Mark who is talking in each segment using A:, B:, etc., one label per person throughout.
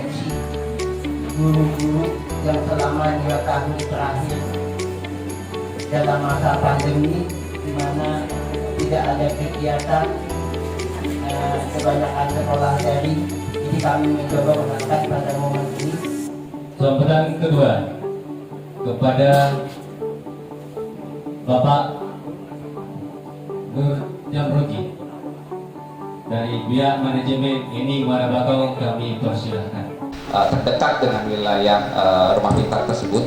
A: kompetensi guru-guru yang selama 2 tahun terakhir dalam masa pandemi, di mana tidak ada kegiatan, kebanyakan sekolah daring. Jadi kami mencoba mengangkat pada momen ini.
B: Sambutan kedua kepada Bapak Nur Jamroji dari pihak manajemen ini Muara Bakau, kami persilahkan.
C: Terdekat dengan wilayah rumah pintar tersebut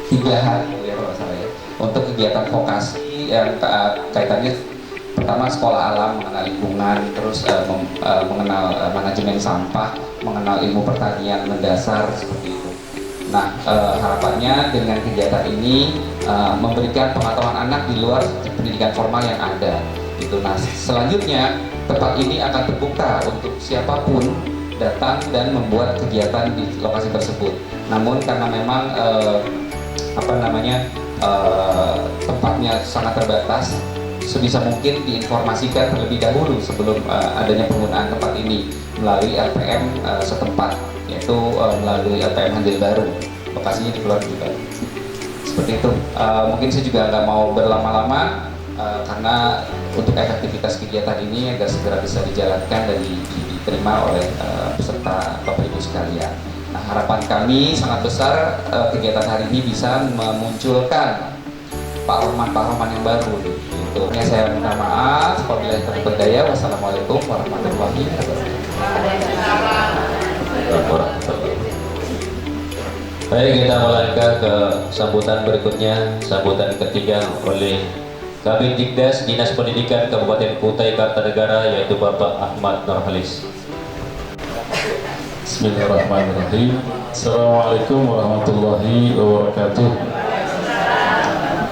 C: 3 hari ya kalau salah ya, untuk kegiatan vokasi yang kaitannya pertama sekolah alam, mengenal lingkungan, terus mengenal manajemen sampah, mengenal ilmu pertanian mendasar seperti itu. Nah, harapannya dengan kegiatan ini memberikan pengetahuan anak di luar pendidikan formal yang ada. Itu. Nah, selanjutnya tempat ini akan terbuka untuk siapapun datang dan membuat kegiatan di lokasi tersebut. Namun karena memang tempatnya sangat terbatas, sebisa mungkin diinformasikan terlebih dahulu sebelum adanya penggunaan tempat ini melalui LPM setempat, yaitu melalui LPM Handil Baru, lokasinya di Pulau juga. Seperti itu. Mungkin saya juga nggak mau berlama-lama karena untuk efektivitas kegiatan ini agar segera bisa dijalankan dan diterima oleh peserta Bapak Ibu sekalian. Nah, harapan kami sangat besar kegiatan hari ini bisa memunculkan Pak Roman yang baru. Itu. Saya minta maaf apabila yang berdaya. Wassalamualaikum warahmatullahi wabarakatuh.
B: Baik, kita melanjutkan ke sambutan berikutnya, sambutan ketiga oleh Kabid Dikdas Dinas Pendidikan Kabupaten Kutai Kartanegara, yaitu Bapak Ahmad Nurhalis.
D: Bismillahirrahmanirrahim. Assalamualaikum warahmatullahi wabarakatuh.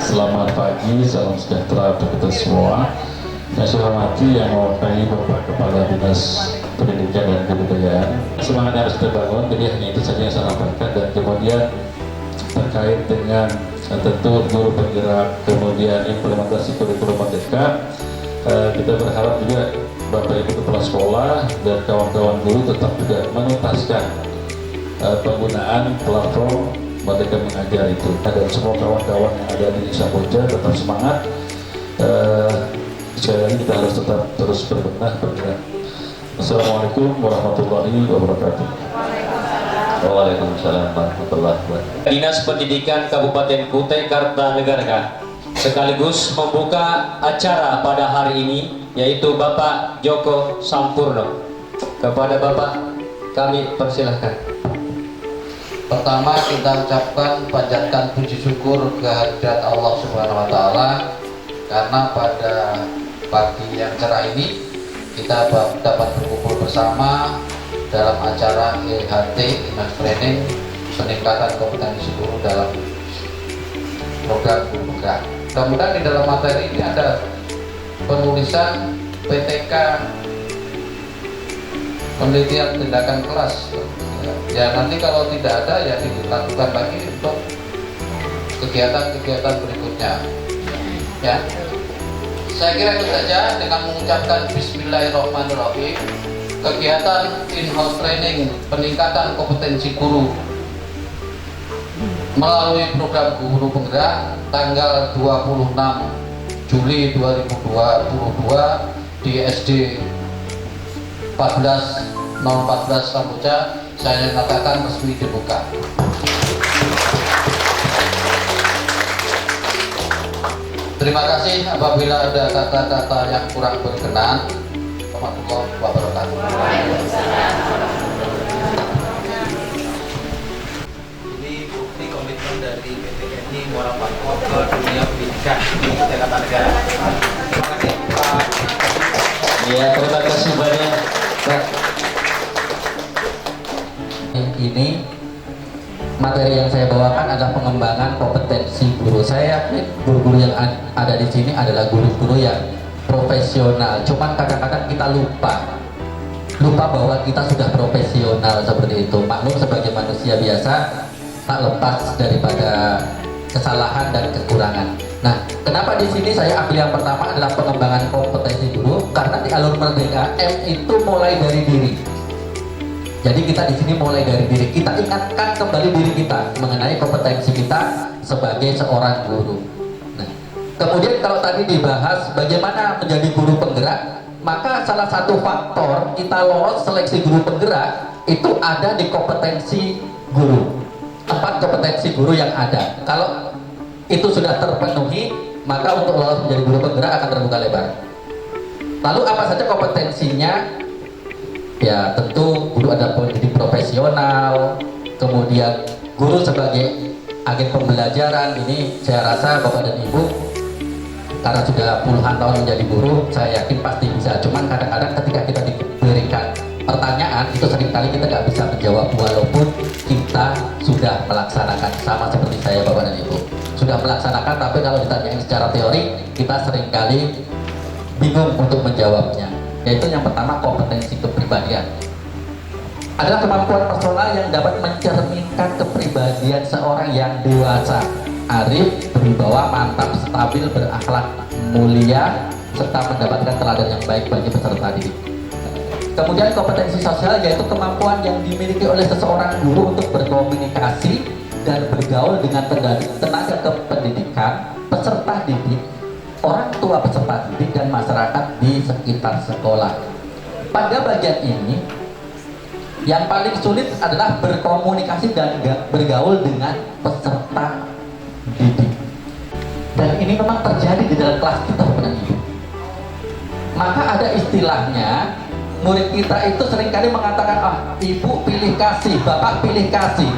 D: Selamat pagi, salam sejahtera untuk kita semua. Yang saya hormati yang mewakili Bapak Kepala Dinas Pendidikan dan Kebudayaan. Semangat harus terbangun, jadi hanya itu saja yang saya sampaikan. Dan kemudian terkait dengan tentu guru penggerak, kemudian implementasi kurikulum merdeka, kita berharap juga Bapak Ibu Kepala Sekolah dan kawan-kawan guru tetap juga menuntaskan penggunaan platform Merdeka Mengajar itu. Dan semua kawan-kawan yang ada di Samboja tetap semangat. Sekali lagi kita harus tetap terus berbenah bergerak. Assalamualaikum warahmatullahi wabarakatuh.
B: Waalaikumsalam warahmatullahi wabarakatuh. Dinas Pendidikan Kabupaten Kutai Kartanegara sekaligus membuka acara pada hari ini, yaitu Bapak Joko Sampurno. Kepada Bapak kami persilahkan.
E: Pertama, kita ucapkan panjatkan puji syukur kehadirat Allah Subhanahu wa Ta'ala, karena pada pagi yang cerah ini kita dapat berkumpul bersama dalam acara IHT Inas Training peningkatan kompetensi guru dalam program guru penggerak. Mudah-mudahan di dalam materi ini ada penulisan PTK penelitian tindakan kelas. Ya, nanti kalau tidak ada ya dilakukan lagi untuk kegiatan-kegiatan berikutnya. Ya, saya kira itu saja. Dengan mengucapkan Bismillahirrahmanirrahim, kegiatan in-house training peningkatan kompetensi guru melalui program guru penggerak tanggal 26 Juli 2022 di SD 014 Samboja, saya nyatakan resmi dibuka. Terima kasih. Apabila ada kata-kata yang kurang berkenan, warahmatullahi wabarakatuh.
F: Ini bukti komitmen dari PTKI Muara Bakau ke dunia pendidikan di Jakarta Negara. Terima kasih Pak.
B: Ya, terima kasih banyak Pak.
E: Ini materi yang saya bawakan adalah pengembangan kompetensi guru. Saya yakin guru-guru yang ada di sini adalah guru-guru yang profesional. Cuman kadang-kadang kita lupa bahwa kita sudah profesional seperti itu. Maklum sebagai manusia biasa tak lepas daripada kesalahan dan kekurangan. Nah, kenapa di sini saya ambil yang pertama adalah pengembangan kompetensi guru? Karena di alur merdeka M itu mulai dari diri. Jadi kita di sini mulai dari diri kita, ingatkan kembali diri kita mengenai kompetensi kita sebagai seorang guru. Nah, kemudian kalau tadi dibahas bagaimana menjadi guru penggerak, maka salah satu faktor kita lolos seleksi guru penggerak itu ada di kompetensi guru. 4 kompetensi guru yang ada. Kalau itu sudah terpenuhi, maka untuk lolos menjadi guru penggerak akan terbuka lebar. Lalu apa saja kompetensinya? Ya tentu guru ada pendidik profesional, kemudian guru sebagai agen pembelajaran. Ini saya rasa Bapak dan Ibu karena sudah puluhan tahun menjadi guru, saya yakin pasti bisa. Cuman kadang-kadang ketika kita diberikan pertanyaan itu seringkali kita nggak bisa menjawab walaupun kita sudah melaksanakan. Sama seperti saya Bapak dan Ibu sudah melaksanakan, tapi kalau ditanyain secara teori kita seringkali bingung untuk menjawabnya. Yaitu yang pertama, kompetensi kepribadian adalah kemampuan personal yang dapat mencerminkan kepribadian seorang yang dewasa, arif, berwibawa, mantap, stabil, berakhlak mulia, serta mendapatkan teladan yang baik bagi peserta didik. Kemudian kompetensi sosial yaitu kemampuan yang dimiliki oleh seseorang guru untuk berkomunikasi dan bergaul dengan tenaga kependidikan, peserta didik, orang tua peserta didik, dan masyarakat di sekitar sekolah. Pada bagian ini, yang paling sulit adalah berkomunikasi dan bergaul dengan peserta didik. Dan ini memang terjadi di dalam kelas kita, Bapak dan Ibu. Maka ada istilahnya, murid kita itu seringkali mengatakan, ah, ibu pilih kasih, bapak pilih kasih.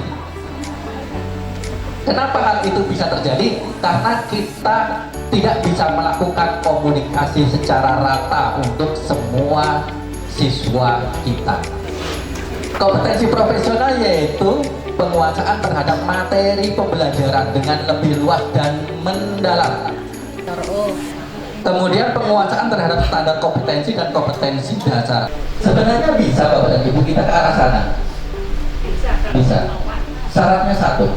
E: Kenapa hal itu bisa terjadi? Karena kita tidak bisa melakukan komunikasi secara rata untuk semua siswa kita. Kompetensi profesional yaitu penguasaan terhadap materi pembelajaran dengan lebih luas dan mendalam. Kemudian penguasaan terhadap standar kompetensi dan kompetensi dasar. Sebenarnya bisa Bapak dan Ibu kita ke arah sana. Bisa. Syaratnya satu.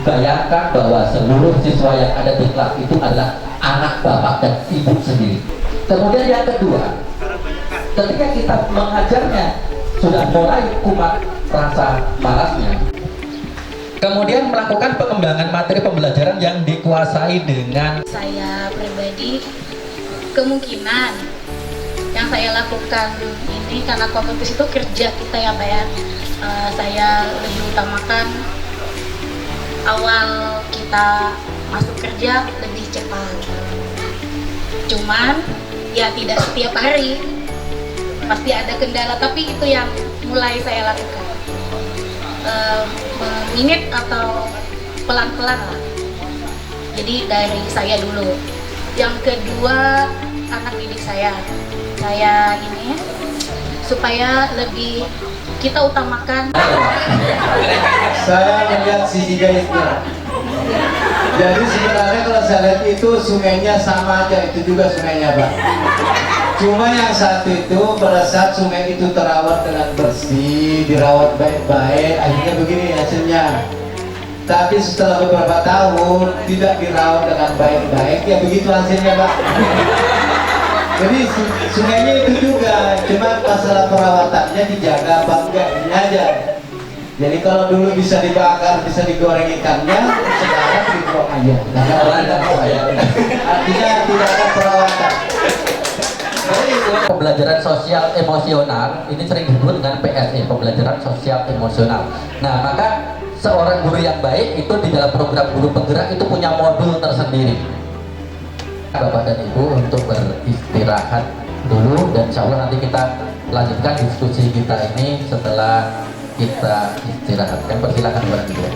E: Bayangkan bahwa seluruh siswa yang ada di kelas itu adalah anak bapak dan ibu sendiri. Kemudian yang kedua, ketika kita mengajarnya sudah mulai kumat rasa malasnya. Kemudian melakukan pengembangan materi pembelajaran yang dikuasai dengan.
G: Saya pribadi kemungkinan yang saya lakukan ini karena kompetisi itu kerja kita ya Pak ya. Saya lebih utamakan awal kita masuk kerja lebih cepat. Cuman ya tidak setiap hari, pasti ada kendala, tapi itu yang mulai saya lakukan. Mengingat atau pelan-pelan lah. Jadi dari saya dulu. Yang kedua, anak didik saya ini supaya lebih kita utamakan.
H: Saya melihat sisi gaibnya. Jadi sebenarnya kalau saya lihat itu sungainya sama aja, itu juga sungainya Pak. Cuma yang satu itu pada saat sungai itu terawat dengan bersih, dirawat baik-baik, akhirnya begini hasilnya. Tapi setelah beberapa tahun tidak dirawat dengan baik-baik, ya begitu hasilnya Pak. Jadi sungainya itu juga, cuma masalah perawatannya dijaga apa enggak, ini aja. Jadi kalau dulu bisa dibakar, bisa digoreng ikannya, sekarang dibuang aja. Karena orang tidak mau ya. Artinya tidak ada perawatan.
E: Pembelajaran sosial emosional ini sering disebut dengan PSE, pembelajaran sosial emosional. Nah, maka seorang guru yang baik itu di dalam program guru penggerak itu punya modul tersendiri. Bapak dan Ibu untuk beristirahat dulu, dan insya Allah nanti kita lanjutkan diskusi kita ini setelah kita istirahatkan. Persilakan Bapak dan Ibu.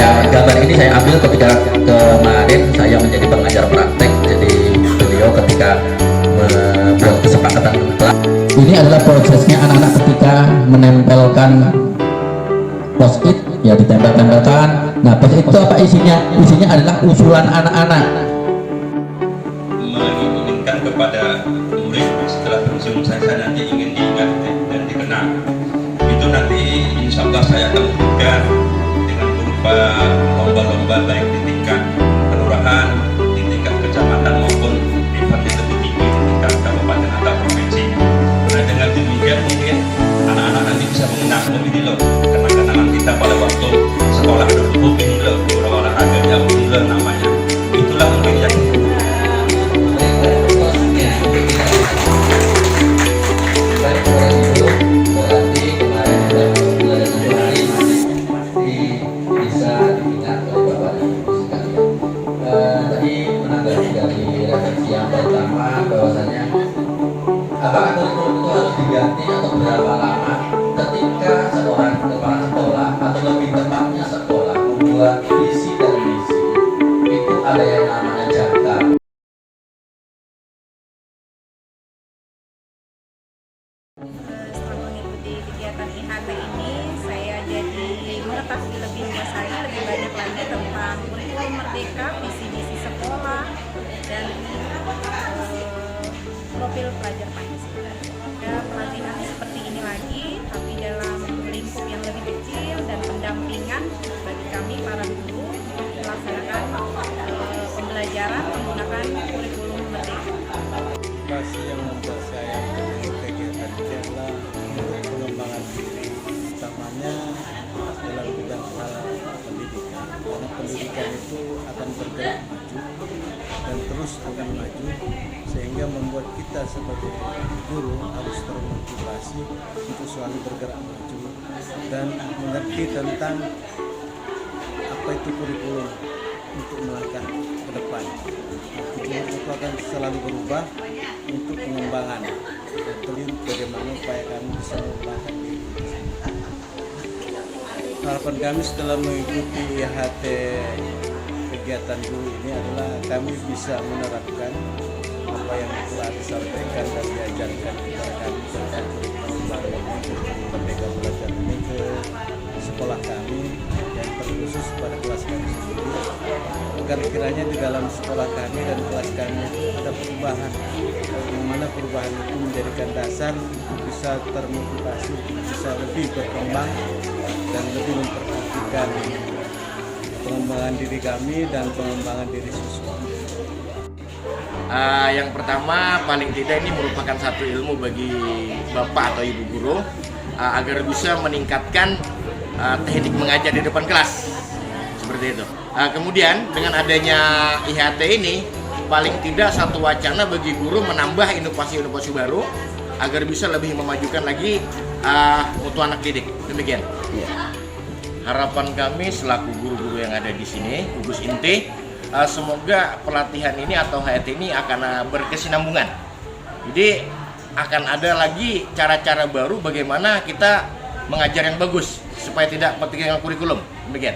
E: gambar ini saya ambil ketika kemarin saya menjadi pengajar praktek. Jadi beliau ketika membuat kesepakatan kelas, ini adalah prosesnya anak-anak ketika menempelkan post-it, ya ditempel-tempelkan. Nah, post-it itu apa isinya? Isinya adalah usulan anak-anak.
I: Menginginkan kepada murid setelah pensiun saya nanti ingin diingat dan dikenang. Itu nanti insya Allah saya akan lakukan dengan berupa lomba-lomba baik di tingkat kelurahan, di tingkat kecamatan maupun event yang lebih tinggi di tingkat kabupaten atau provinsi. Nah, dengan demikian mungkin anak-anak nanti bisa mengenang, oh ini loh kenang-kenangan kita pada waktu sekolah dulu, ini loh olahraganya, ini loh namanya. Itulah mungkin yang
E: apakah kurikulum itu harus diganti atau berapa lama ketika seorang kepala sekolah atau lebih tepatnya sekolah membuat visi dan misi, itu ada yang namanya jangka.
J: Setelah mengikuti kegiatan IHT ini, saya jadi mengetahui lebih luas lagi, lebih banyak lagi tentang kurikulum merdeka, visi misi sekolah, dan profil pelajar Pancasila. Ada pelatihan seperti ini lagi, tapi dalam lingkup yang lebih kecil dan pendampingan bagi kami para guru untuk melaksanakan pembelajaran menggunakan kurikulum merdeka.
K: Motivasi yang membuat saya mengikuti kegiatan ini adalah untuk pengembangan diri, utamanya dalam bidang hal pendidikan. Karena pendidikan itu akan bergerak maju dan terus akan maju, sehingga membuat kita sebagai guru harus termotivasi untuk selalu bergerak maju dan mengerti tentang apa itu kurikulum untuk melangkah ke depan. Kurikulum itu akan selalu berubah untuk pengembangan dan terlihat bagaimana upaya kami bisa mengembangkan diri. Harapan kami setelah mengikuti IHT kegiatan guru ini adalah kami bisa menerapkan apa yang telah disampaikan dan diajarkan kepada kami tentang pengembangan Merdeka Belajar ini ke sekolah kami dan terkhusus pada kelas kami sendiri, agar kiranya di dalam sekolah kami dan kelas kami itu ada perubahan, yang mana perubahan itu menjadikan dasar untuk bisa termotivasi, bisa lebih berkembang dan lebih memperhatikan pengembangan diri kami dan pengembangan diri siswa.
L: Yang pertama, paling tidak ini merupakan satu ilmu bagi bapak atau ibu guru agar bisa meningkatkan teknik mengajar di depan kelas, seperti itu. Kemudian dengan adanya IHT ini, paling tidak satu wacana bagi guru menambah inovasi-inovasi baru agar bisa lebih memajukan lagi mutu anak didik. Demikian. Harapan kami selaku guru-guru yang ada di sini, gugus inti, semoga pelatihan ini atau HT ini akan berkesinambungan. Jadi akan ada lagi cara-cara baru bagaimana kita mengajar yang bagus supaya tidak ketinggalan kurikulum. Demikian.